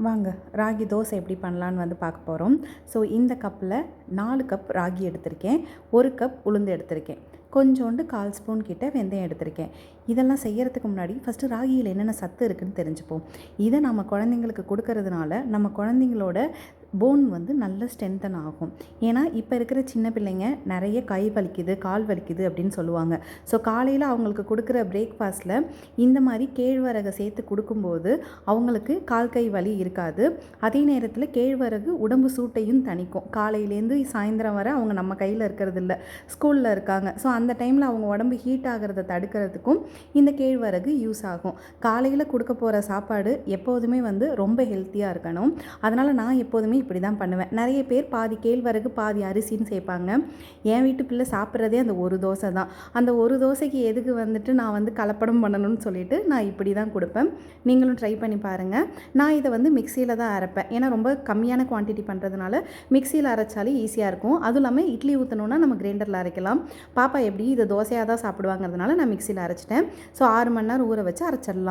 வாங்க ராகி தோசை எப்படி பண்ணலான்னு வந்து பார்க்க போகிறோம். ஸோ இந்த கப்பில் 4 கப் ராகி எடுத்திருக்கேன், 1 கப் உளுந்து எடுத்திருக்கேன், கொஞ்சோண்டு 1/4 ஸ்பூன் கிட்ட வெந்தயம் எடுத்திருக்கேன். இதெல்லாம் செய்யறதுக்கு முன்னாடி ஃபஸ்ட்டு ராகியில் என்னென்ன சத்து இருக்குதுன்னு தெரிஞ்சுப்போம். இதை நம்ம குழந்தைங்களுக்கு கொடுக்கறதுனால நம்ம குழந்தைங்களோட போன் வந்து நல்ல ஸ்ட்ரென்தன் ஆகும். ஏன்னா இப்போ இருக்கிற சின்ன பிள்ளைங்க நிறைய கை வலிக்குது, கால் வலிக்குது அப்படின்னு சொல்லுவாங்க. ஸோ காலையில் அவங்களுக்கு கொடுக்குற பிரேக்ஃபாஸ்ட்டில் இந்த மாதிரி கேழ்வரகை சேர்த்து கொடுக்கும்போது அவங்களுக்கு கால் கை வலி இருக்காது. அதே நேரத்தில் கேழ்வரகு உடம்பு சூட்டையும் தணிக்கும். காலையிலேருந்து சாயந்தரம் வரை அவங்க நம்ம கையில் இருக்கிறது இல்லை, ஸ்கூலில் இருக்காங்க. ஸோ அந்த டைமில் அவங்க உடம்பு ஹீட் ஆகிறத தடுக்கிறதுக்கும் இந்த கேழ்வரகு யூஸ் ஆகும். காலையில் கொடுக்க போகிற சாப்பாடு எப்போதுமே வந்து ரொம்ப ஹெல்த்தியாக இருக்கணும். அதனால் நான் எப்போதுமே இப்படி தான் பண்ணுவேன். நிறைய பேர் பாதி கேழ்வரகு பாதி அரிசின்னு சேர்ப்பாங்க. என் வீட்டு பிள்ளை சாப்பிட்றதே அந்த ஒரு தோசை தான். அந்த ஒரு தோசைக்கு எதுக்கு வந்துட்டு நான் வந்து கலப்படம் பண்ணணும்னு சொல்லிட்டு நான் இப்படி தான் கொடுப்பேன். நீங்களும் ட்ரை பண்ணி பாருங்கள். நான் இதை வந்து மிக்சியில் தான் அரைப்பேன். ஏன்னா ரொம்ப கம்மியான குவான்டிட்டி பண்ணுறதுனால மிக்சியில் அரைச்சாலே ஈஸியாக இருக்கும். அதுவும் இல்லாமல் இட்லி ஊற்றணுன்னா நம்ம கிரைண்டரில் அரைக்கலாம். பாப்பா எப்படி இதை தோசையாக தான் சாப்பிடுவாங்கிறதுனால நான் மிக்சியில் அரைச்சிட்டேன். ஸோ 6 மணி நேரம் ஊற வச்சு அரைச்சிடலாம்.